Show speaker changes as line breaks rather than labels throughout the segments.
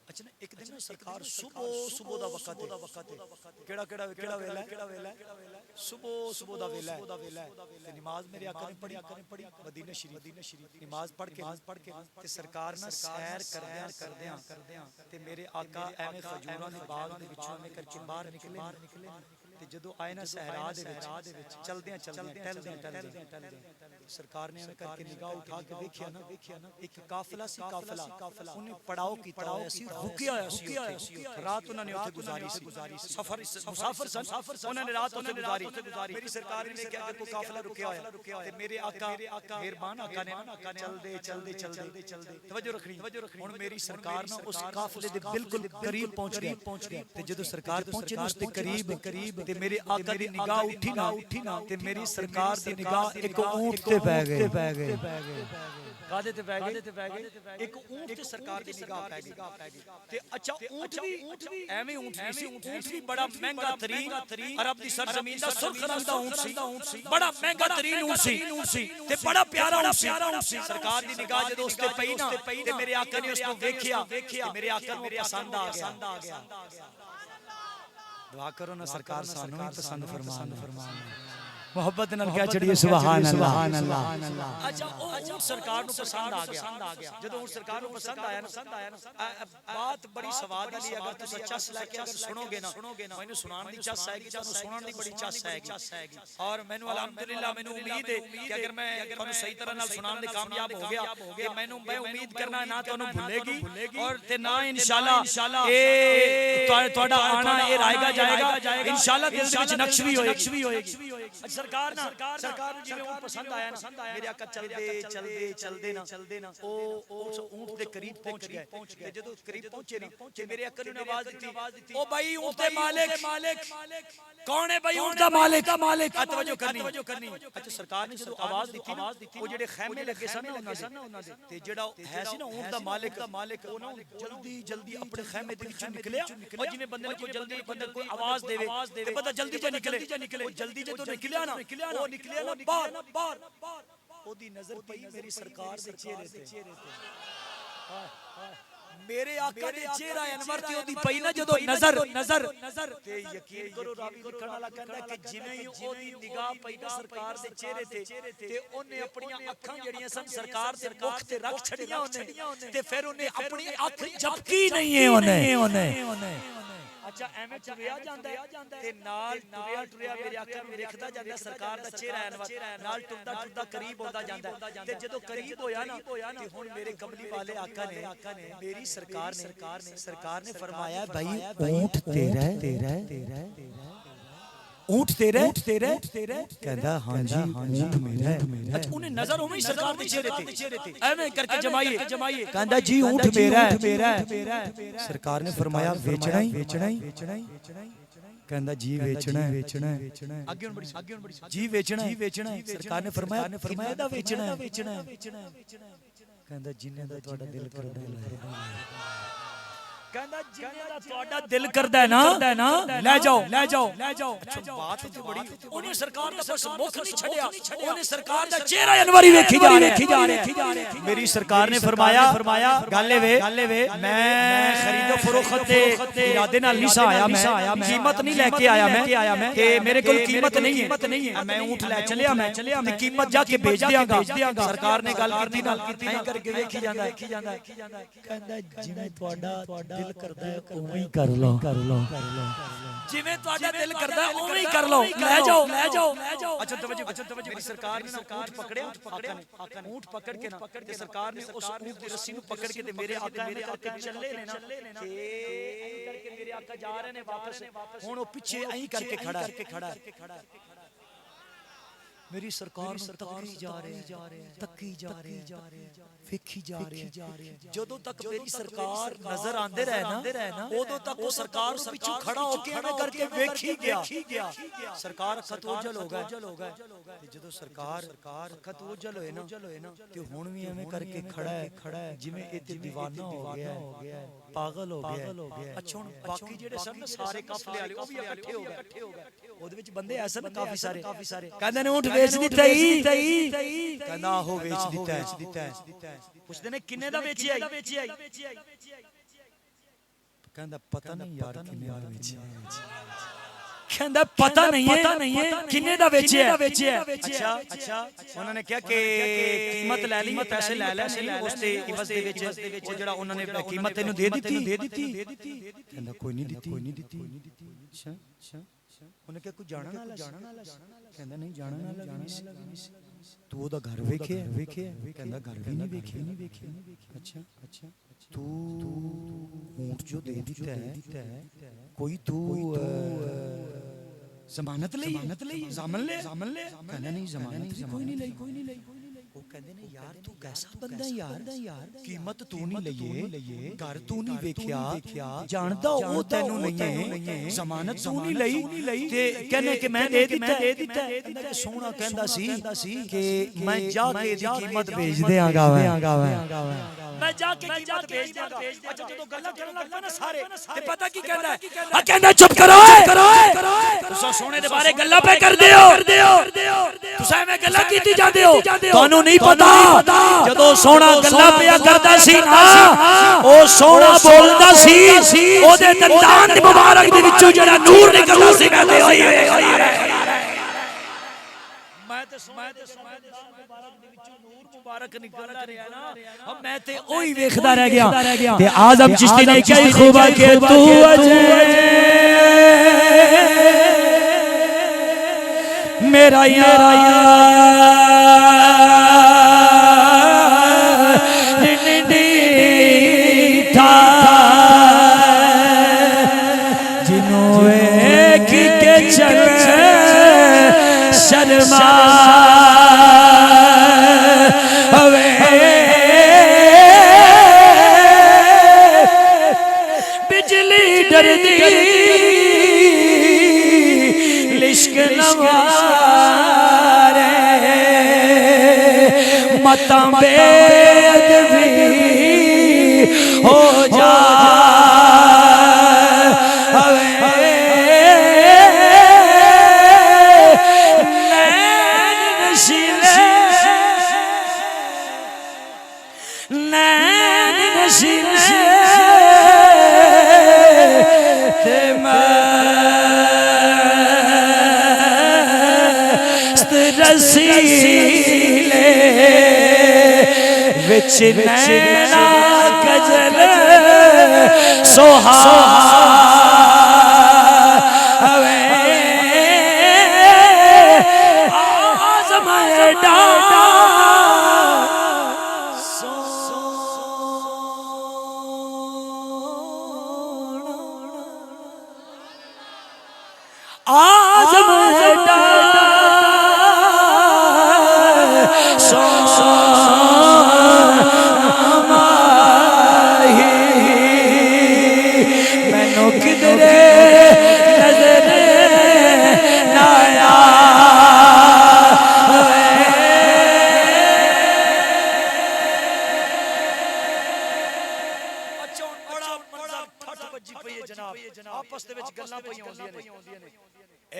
अच्छा ना एक दिन ना सरकार सुबह सुबह दा वक्त केड़ा केड़ा केड़ा वेला सुबह सुबह दा वेला ते नमाज मेरे आका ने पढ़ी मदीना शरीफ नमाज पढ़ के ते सरकार ना सैर करदियां ते मेरे आका एवें खजूरां दे बाग दे विचों एवें करके बाहर निकले ते जदों आए ना सहरा दे विच चलदियां टहलदियां सरकार ने एवें करके निगाह उठा के देखिया ना एक काफिला सी काफिला उन्हें पड़ाव कीता होया सी रुकिया होया सी रात उन्होंने उत्थे गुजारी सफर मुसाफिर सन उन्होंने रात उत्थे गुजारी मेरी सरकार ने क्या कि कोई काफिला रुकिया होया ते मेरे आका मेहरबान आका ने चलदे तवज्जो रखनी हुन मेरी सरकार ना उस काफिले दे बिल्कुल करीब पहुंच गए ते जदों सरकार पहुंचे ना उसके करीब ते मेरे आका दी निगाह उठी ना ते मेरी सरकार दी निगाह एक ऊंट ते पै गई कादे ते पै गई एक ऊंट ते सरकार दी निगाह पै गई ते अच्छा ऊंट भी एवें ऊंट नहीं सी ऊंट भी बड़ा महंगा तरीन अरब दी सरजमीन दा सुर्ख रंग दा ऊंट सी बड़ा महंगा तरीन ऊंट सी ते बड़ा प्यारा ऊंट सी सरकार दी निगाह जदों उस ते पई ना ते मेरे आका ने उसको देखिया मेरे आका नूं पसंद आ गया दुआ करो ना सरकार सानू भी पसंद फरमान मोहब्बत नाल क्या चढ़िए सुभान अल्लाह अच्छा ऊंट सरकार नूं पसंद आ गया जदों ऊंट सरकार नूं पसंद आया ना बात बड़ी सवाद वाली अगर तुम चस लेके अगर सुनोगे ना मैनू सुनान दी चस आएगी तुहानू सुनन दी बड़ी चस आएगी और मैनू अल्हम्दुलिल्लाह मैनू उम्मीद है कि अगर मैं तुहानू सही तरह नाल सुनान दे कामयाब हो गया कि मैं उम्मीद करना ना तुहानू भुलेगी और ते ना इंशाअल्लाह ए तुहाडा आना ए राएगा जाएगा इंशाअल्लाह दिल दे विच नक्श भी होएगी सरकार जिवें ऊंट पसंद आया ना मेरे आका चलदे ना ओ उस ऊंट दे करीब पहुंच गए ते जदों करीब पहुंचे ना ते मेरे आका ने आवाज दी ओ भाई ऊंट दे मालिक कौन है भाई ऊंट दा मालिक तवज्जो करनी अच्छा सरकार ने जदों आवाज दी ओ जेडे खैमे लगे सन ना उन्हां दे ते जेड़ा है सी ना ऊंट दा मालिक ओ ना जल्दी अपने खैमे दे विचों निकलिया और जिवें बंदे ने कोई जल्दी बंदा कोई आवाज देवे ते बंदा जल्दी जे निकले ओ जल्दी जे तो निकलिया ना बाहर ओदी नजर पई मेरी सरकार दे चेहरे ते मेरे आका दे चेहरा अनवर ते ओदी पई ना जदों नजर ते यकीन करो रावी लिखण वाला कहंदा कि जिवें ही ओदी निगाह पई ना सरकार दे चेहरे ते ओने अपनी अखां जड़ियां सन सरकार दे मुख ते रख छड़ियां ओने ते फिर ओने अपनी अख झपकी नहीं है ओने अच्छा एवें टुरिया जांदा है ते नाल टुरिया मेरे आका नूं देखदा जांदा सरकार दा चेहरा अनवर नाल टुरदा करीब होंदा जांदा ते जदों करीब होया ना ते हुण मेरे कमली वाले आका ने मेरी सरकार ने फरमाया भाई ऊंट तेरा ऊंट तेरा कहंदा हां जी ऊंट मेरा है अच्छा उन्हें नजर उवें सरकार दे चेहरे ते एवें करके जमाइए कहंदा जी ऊंट मेरा है सरकार ने फरमाया बेचना ही कहंदा जी बेचना है आगे हुन बड़ी जी बेचना है सरकार ने फरमाया दा बेचना है कहंदा जिन्ने दा तुहाडा दिल करदा है कहंदा जिन्ने दा तुहाडा दिल करदा है ना ले जाओ अच्छा बात तो बड़ी ओने सरकार दा बस मुख नहीं छड़िया ओने सरकार दा चेहरा अनवरी वेखी जा रहा मेरी सरकार ने फरमाया गल वे मैं खरीदो फरोख्त दे इरादे नाल नहीं आया मैं कीमत नहीं लेके आया मैं कि मेरे कोल कीमत नहीं है मैं ऊंट ले चलिया मैं ते कीमत जाके बेच दियांगा सरकार ने गल कीती ना ऐ करके वेखी जांदा कहंदा जिवें तुहाडा दिल करदा है उवें ही कर लो जिवें तुहाडा दिल करदा है उवें ही कर लो ले जाओ अच्छा तवज्जो मेरी सरकार ने ऊंट पकड़या ऊंट पकड़ के ना ते सरकार ने उस ऊंट दी रस्सी नु पकड़ के ते मेरे आका ने करके चले ने ना ते ऐं करके मेरे आका जा रहे ने वापस हुन ओ पीछे ऐं करके खड़ा मेरी सरकार तकी जा रहे वेखी जा रहे जदों तक मेरी सरकार नजर आंदे रहे ना उदों तक वो सरकार पिछू खड़ा होके हमें करके वेखी गया सरकार खतोजल हो गए जदों सरकार खतोजल होए ना ते हुण भी एवें करके खड़ा है जिवें इत्थे दीवाना हो गया पागल हो गया अच्छा हुण बाकी जेडे सन सारे काफले वाले ओ भी इकट्ठे हो गए ओदे विच बंदे ऐसे काफी सारे कहंदे ने ऊंट ਵੇਚ ਦਿੱਤਾ ਹੀ ਕਹਿੰਦਾ ਆਹੋ ਵੇਚ ਦਿੱਤਾ ਹੈ ਪੁੱਛਦੇ ਨੇ ਕਿੰਨੇ ਦਾ ਵੇਚਿਆ ਕਹਿੰਦਾ ਪਤਾ ਨਹੀਂ ਯਾਰ ਕਿੰਨੇ ਦਾ ਵੇਚਿਆ ਕਹਿੰਦਾ ਪਤਾ ਨਹੀਂ ਹੈ ਕਿੰਨੇ ਦਾ ਵੇਚਿਆ ਅੱਛਾ ਉਹਨਾਂ ਨੇ ਕਿਹਾ ਕਿ ਕੀਮਤ ਲੈ ਲਈ ਪੈਸੇ ਲੈ ਲੈ ਉਸ ਤੇ ਇਵਜ਼ ਦੇ ਵਿੱਚ ਉਹ ਜਿਹੜਾ ਉਹਨਾਂ ਨੇ ਕੀਮਤ ਇਹਨੂੰ ਦੇ ਦਿੱਤੀ ਕਹਿੰਦਾ ਕੋਈ ਨਹੀਂ ਦਿੱਤੀ ਅੱਛਾ ਉਹਨੇ ਕਿਹਾ ਕੋਈ ਜਾਣਨ ਵਾਲਾ ਕਹਿੰਦਾ ਨਹੀਂ ਜਾਣਨ ਵਾਲਾ ਤੂੰ ਉਹਦਾ ਘਰ ਵੇਖਿਆ ਕਹਿੰਦਾ ਘਰ ਵੀ ਨਹੀਂ ਵੇਖਿਆ ਅੱਛਾ ਤੂੰ ਊਂਟ ਜੋ ਦੇ ਦਿੱਤਾ ਹੈ ਕੋਈ ਤੂੰ ਜ਼ਮਾਨਤ ਲਈ ਜ਼ਾਮਨ ਲੈ ਕਹਿੰਦਾ ਨਹੀਂ ਜ਼ਮਾਨਤ ਕੋਈ ਨਹੀਂ ਲਈ ਉਹ ਕਹਿੰਦੇ ਨੇ ਯਾਰ ਤੂੰ ਕੈਸਾ ਬੰਦਾ ਯਾਰ ਕੀਮਤ ਤੂੰ ਨਹੀਂ ਲਈਏ ਘਰ ਤੂੰ ਨਹੀਂ ਵੇਖਿਆ ਜਾਣਦਾ ਉਹ ਤੈਨੂੰ ਨਹੀਂ ਹੈ ਜ਼ਮਾਨਤ ਤੂੰ ਨਹੀਂ ਲਈ ਤੇ ਕਹਿੰਦੇ ਕਿ ਮੈਂ ਦੇ ਦਿੱਤਾ ਕਹਿੰਦਾ ਸੋਹਣਾ ਕਹਿੰਦਾ ਸੀ ਕਿ ਮੈਂ ਜਾ ਕੇ ਇਹਦੀ ਕੀਮਤ ਭੇਜ ਦਿਆਂਗਾ ਮੈਂ ਜਾ ਕੇ ਕੀਮਤ ਭੇਜ ਦਿਆਂਗਾ ਅੱਛਾ ਜਦੋਂ ਗੱਲਾਂ ਕਰਨ ਲੱਗ ਪਏ ਨਾ ਸਾਰੇ ਤੇ ਪਤਾ ਕੀ ਕਹਿੰਦਾ ਆ ਕਹਿੰਦਾ ਚੁੱਪ ਕਰੋ ਤੁਸੀਂ ਸੋਹਣੇ ਦੇ ਬਾਰੇ ਗੱਲਾਂ ਪੇ ਕਰਦੇ ਹੋ ਤੁਸੀਂ ਐਵੇਂ ਗੱਲਾਂ ਕੀਤੀ ਜਾਂਦੇ ਹੋ ਤੁਹਾਨੂੰ ਨਹੀਂ ਪਤਾ ਜਦੋਂ ਸੋਹਣਾ ਗੱਲਾਂ ਪਿਆ ਕਰਦਾ ਸੀ ਨਾ ਉਹ ਸੋਹਣਾ ਬੋਲਦਾ ਸੀ ਉਹਦੇ ਦੰਦਾਂ ਦੇ ਮੁਬਾਰਕ ਦੇ ਵਿੱਚੋਂ ਜਿਹੜਾ ਨੂਰ ਨਿਕਲਦਾ ਸੀ ਕਹਿੰਦੇ ਓਏ ਮੈਂ ਤੇ ਸੋਹਣੇ ਦੇ ਮੁਬਾਰਕ ਦੇ ਵਿੱਚੋਂ ਨੂਰ ਮੁਬਾਰਕ ਨਿਕਲਦਾ ਰਿਹਾ ਨਾ ਮੈਂ ਤੇ ਉਹੀ ਵੇਖਦਾ ਰਹਿ ਗਿਆ ਤੇ ਆਜ਼ਮ ਚਿਸ਼ਤੀ ਨੇ ਕਿਹਾ ਖੂਬਾ ਕਿ ਤੂੰ ਮੇਰਾ शर्मा बिजली डरदी लिश्क नवारे मतां बेअदबी हो जा विच नैना कजल सोहा आज़म एडा आज़म एडा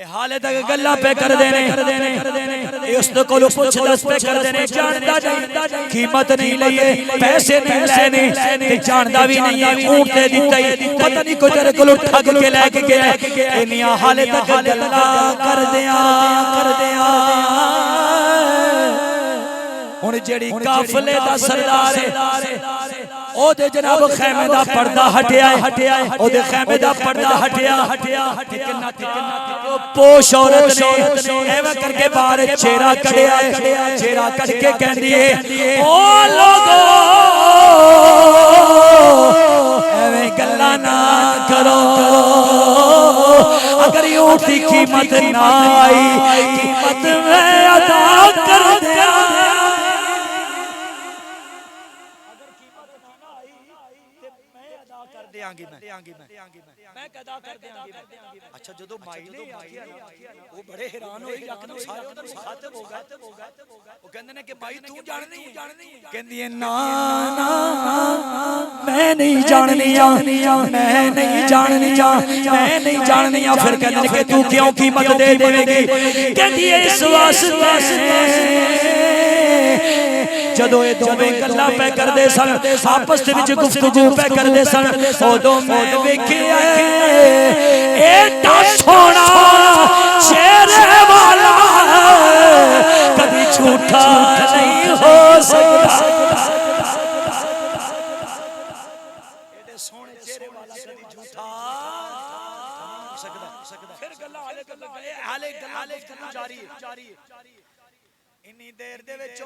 हाले तक गल्ला पे कर देने उस को पुछ दस पे कर देने जानदा नहीं कीमत नहीं लईए पैसे नहीं लेने ते जानदा भी नहीं है ऊंट दे दित्ता पता नहीं को तेरे कोल ठग के लेके गया इनिया हाले तक गल्ला कर दिया हुन जेड़ी काफले दा सरदार है ओदे जनाब खैमे दा पर्दा हटिया ओदे खैमे दा पर्दा हटिया कितना पोश औरत ने एवे करके बाहर चेहरा कढ़िया चेहरा कढ़ के कहंदी है ओ लोगो एवे गल्ला ना करो अगर ऊंट की कीमत ना आई कीमत मैं अदा कर दिया अच्छा जो माई ने वो बड़े हैरान होए यकदम सारे उधर मुखातब हो गए वो कहंदे ने कि भाई तू जाननी है कहंदी है ना ना میں نہیں جاننیاں میں نہیں جاننیاں میں نہیں جاننیاں پھر کہندے کہ تو کیوں قیمت دے دے گی کہندی ہے اس واسطے جدو اے دوویں گلاں پہ کردے سن آپس وچ گفتگو پہ کردے سن اودوں میں ویکھیا ایڈا سونا چہرے والا کبھی جھوٹا نہیں ہو سکتا ایڈے سونے چہرے والا کبھی جھوٹا سکدا پھر گلاں حالے گلاں جاری ہے انی دیر دے وچ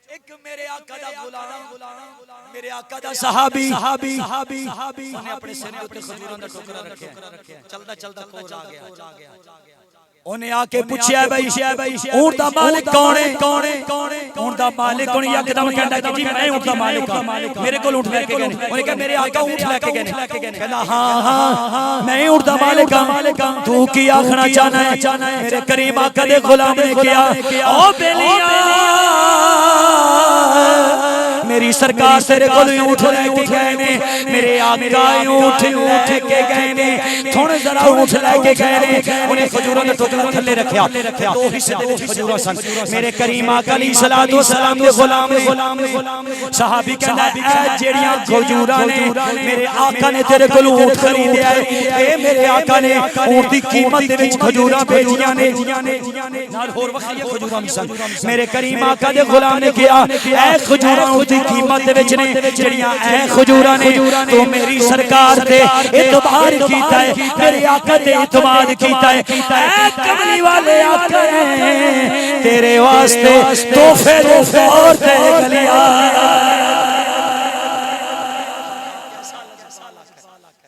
ایک میرے آقا دا غلام میرے آقا دا صحابی انہیں اپنے سر تے کھجوراں دا ٹوکرا رکھیا چلدا چلدا کول آ گیا انہیں آ کے پوچھیا بھائی اونٹ دا مالک کون ہے اونٹ دا مالک کون یک دم کہندا کہ جی میں اونٹ دا مالک ہاں میرے کول اونٹ لے کے گئے انہیں کہا میرے آقا اونٹ لے کے گئے کہندا ہاں میں اونٹ دا مالک ہاں تو کی آکھنا چاہنا ہے میرے کریم آقا دے غلام نے کیا او بیلیاں میری سرکار تیرے کول اونٹ لے کے گئے نے میرے آقا اونٹ لے کے گئے نے تھوڑے ذرا اونٹ لے کے گئے نے انہیں کھجوراں دا ٹوکرا تھلے رکھیا دو حصے دے وچ کھجوراں سن میرے کریم آقا علیہ الصلوۃ والسلام دے غلام نے صحابی کہندا اے جیڑیاں کھجوراں نے میرے آقا نے تیرے کول اونٹ خریدیا ہے اے میرے آقا نے اونٹ دی قیمت دے وچ کھجوراں بھیجیاں نے نال ہور وکھری کھجوراں سن میرے کریم آقا دے غلام نے کہا اے کھجوراں اونٹ دی قیمت دے وچ نے جڑیاں اے کھجوراں نے تو میری سرکار تے اعتبار کیتا ہے میرے آقا تے اعتماد کیتا ہے اے کملی والے آقا تیرے واسطے تحفے دے طور تے گلیا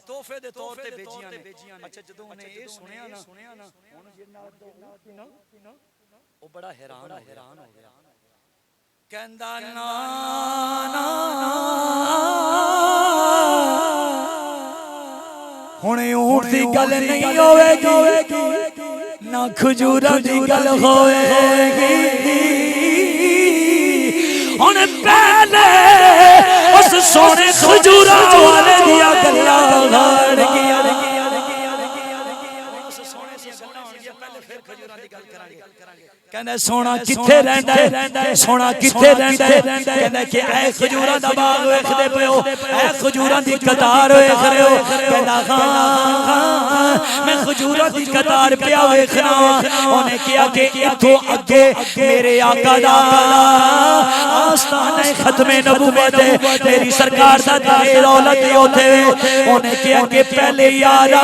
تحفے دے طور تے بھیجیاں نے اچھا جدوں نے اے سنیا نا ہن جناب او بڑا حیران ہو گیا کہندا نا ہن اونٹ دی گل نہیں ہوے گی نہ کھجوراں دی گل ہوے گی ہن پہلے اس سونے کھجوراں والے دیاں گلاں گھڑ گیا کہندا سونا کتھے رہندا ہے سونا کتھے رہندا ہے کہندا کہ اے کھجوراں دا باغ ویکھدے پیو اے کھجوراں دی قطار ویکھ رہے ہو کہندا ہاں میں کھجوراں دی قطار پیا ویکھنا اونے کہیا کہ ایتھوں اگے میرے آقا دا آستانہ ختم نبوت ہے میری سرکار دا در دولت اوتھے اونے کہیا کہ پہلے یارا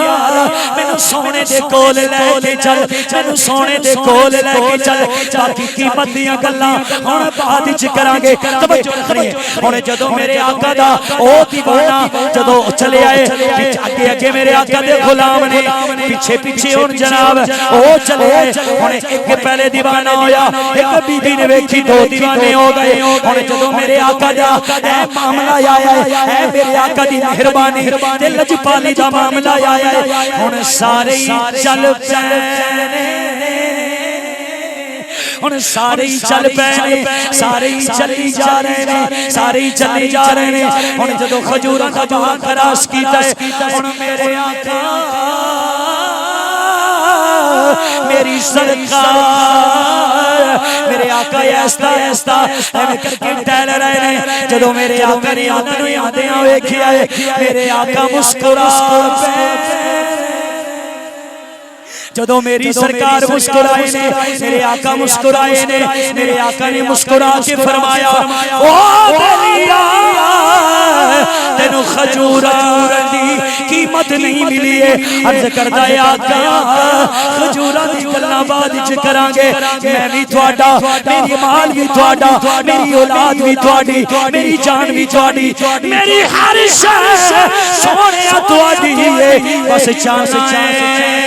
مینوں سونے دے کول لے کے چل مینوں سونے دے کول لے کے چل باقی قیمت دیاں گلاں ہن بعد وچ کران گے توجہ رکھنی ہے ہن جدوں میرے آقا دا او دیوانہ جدوں چلے آئے اگے اگے میرے آقا دے غلام نے پیچھے پیچھے ہن جناب او چلے آئے ہن ایک پہلے دیوانہ ہویا ایک بی بی نے ویکھی دو دیوانے ہو گئے ہن جدوں میرے آقا دا اے معاملہ آیا ہے اے میرے آقا دی مہربانی تے لجپالی دا معاملہ آیا ہے ہن سارے چل پے ہن سارے چل پے سارے چلی جا رہے ہیں سارے چلی جا رہے ہیں ہن جدوں کھجوراں دا باغ کراس کیتا ہے ہن میرے آقا میری سرکار میرے آقا ایستا ایستا ایویں کر کے ٹہل رہے ہیں جدوں میرے آقا نے انہاں نوں آندیاں ویکھیا ہے میرے آقا مسکرا پے جدوں میری سرکار مسکرائے نے میرے آقا مسکرائے نے میرے آقا نے مسکرا کے فرمایا او بلیا تینوں کھجوراں دی قیمت نہیں ملی ہے عرض کردا ہے آقا کھجوراں دی گلاں بعد وچ کران گے میں بھی تہاڈا میری مال بھی تہاڈا میری اولاد بھی تہاڈی میری جان بھی تہاڈی میری ہر شے سونیا تہاڈی ہے بس چاہے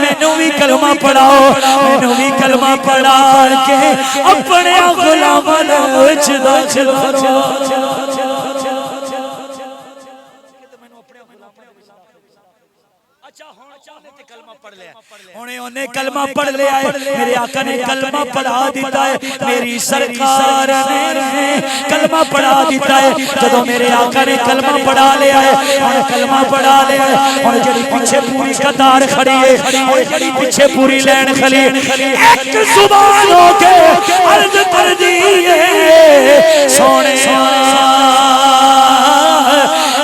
مینوں بھی کلمہ پڑھاؤ مینوں بھی کلمہ پڑھا کے اپنے غلاماں وچ داخل کرو اچھا ہن کلمہ پڑھ لیا انہیں کلمہ پڑھ لیا ہے میرے آقا نے کلمہ پڑھا دیتا ہے میری سرکار نے کلمہ پڑھا دیتا ہے جدو میرے آقا نے کلمہ پڑھا لیا ہے اور کلمہ پڑھا لیا ہے اور جڑی پیچھے پوری قطار کھڑی ہے اور جڑی پیچھے پوری لین کھڑی ہے ایک زبان ہو کے عرض کر دی ہے سونے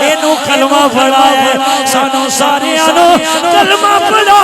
اینو کلمہ پڑھا ہے سانو سارے آنو کلمہ پڑھا